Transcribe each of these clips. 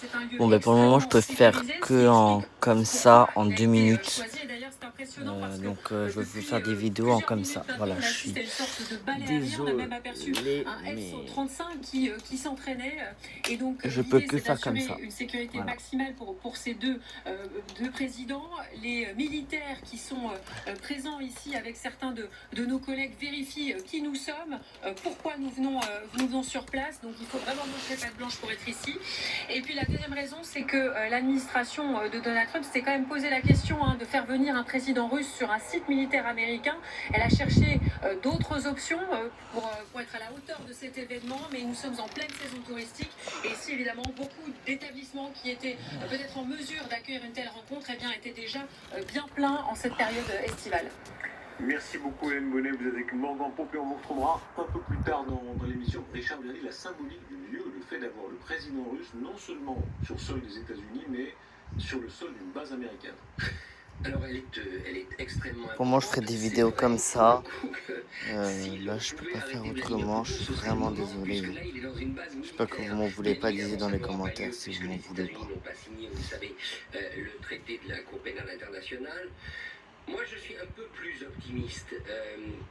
c'est un lieu Bon, pour le moment, je extrêmement peux faire sécurisé, ce qui que explique comme ça, pourquoi en il a 2 été minutes. choisi. Et d'ailleurs, c'est impressionnant parce que Je veux depuis faire des vidéos en plusieurs comme ça. minutes maintenant, Voilà, on je assiste suis à une sorte de balai aérien. On a même aperçu désolé, un mais SO-35 qui s'entraînait. Et donc, je peux l'idée, que c'est faire comme d'assurer ça. une sécurité Voilà. maximale pour ces deux présidents. Les militaires qui sont présents ici avec certains de nos collègues vérifient qui nous sommes, pourquoi nous venons sur place. Donc, il faut vraiment montrer patte blanche pour être ici. Et puis, la deuxième raison, c'est que l'administration de Donald Trump s'est quand même posé la question de faire venir un président russe sur un site militaire américain. Elle a cherché d'autres options pour être à la hauteur de cet événement, mais nous sommes en pleine saison touristique et ici évidemment beaucoup d'établissements qui étaient peut-être en mesure d'accueillir une telle rencontre étaient déjà bien pleins en cette période estivale. Merci beaucoup Hélène Bonnet, vous êtes avec Morgan Pompé, on vous retrouvera un peu plus tard dans l'émission. Richard Berry, la symbolique du lieu, le fait d'avoir le président russe non seulement sur le sol des États-Unis, mais sur le sol d'une base américaine. Alors elle est extrêmement Pour moi, je ferai des vidéos comme ça. si Là, je peux pas faire arrêter autrement. Je suis vraiment désolé. puisque là il est dans une base Je sais pas que vous m'en voulez pas, dites dans les commentaires si vous m'en voulez pas. n'ont pas signé, vous savez, le traité de la Cour pénale internationale. Moi, je suis un peu plus optimiste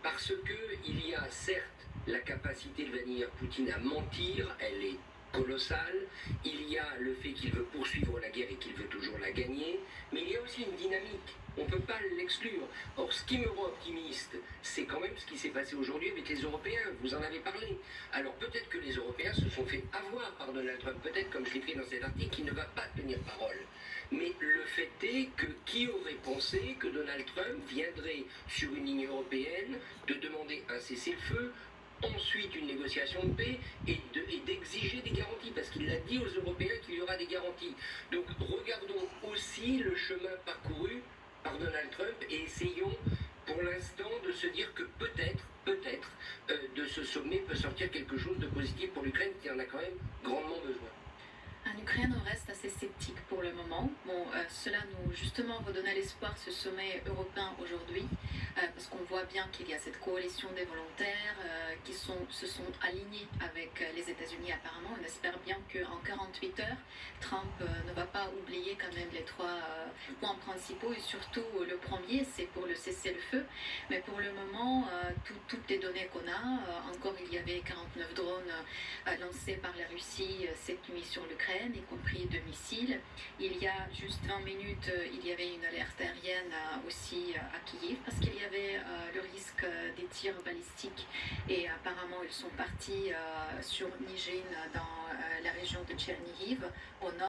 parce que il y a certes la capacité de Vladimir Poutine à mentir, elle est colossale. Il y a le fait qu'il veut poursuivre la guerre et qu'il veut toujours la gagner, mais il y a aussi une dynamique. On ne peut pas l'exclure. Or, ce qui me rend optimiste, c'est quand même ce qui s'est passé aujourd'hui avec les Européens. Vous en avez parlé. Alors peut-être que les Européens se sont fait avoir par Donald Trump. Peut-être, comme je l'écris dans cet article, qu'il ne va pas tenir parole. Mais le fait est que qui aurait pensé que Donald Trump viendrait sur une ligne européenne de demander un cessez-le-feu, ensuite une négociation de paix et d'exiger des garanties, parce qu'il l'a dit aux Européens qu'il y aura des garanties. Donc regardons aussi le chemin parcouru par Donald Trump et essayons pour l'instant de se dire que peut-être, de ce sommet peut sortir quelque chose de positif pour l'Ukraine qui en a quand même grandement besoin. En Ukraine, on reste assez sceptique pour le moment. Bon, cela nous justement redonnait l'espoir ce sommet européen aujourd'hui, parce qu'on voit bien qu'il y a cette coalition des volontaires qui se sont alignés avec les États-Unis apparemment. On espère bien qu'en 48 heures, Trump ne va pas oublier quand même les trois points principaux et surtout le premier, c'est pour le cessez-le-feu. Mais pour le moment, toutes les données qu'on a, encore il y avait 49 drones lancés par la Russie cette nuit sur l'Ukraine, y compris de missiles. Il y a juste 20 minutes, il y avait une alerte aérienne aussi à Kiev parce qu'il y avait le risque des tirs balistiques et apparemment ils sont partis sur Nijin dans la région de Tchernihiv au nord.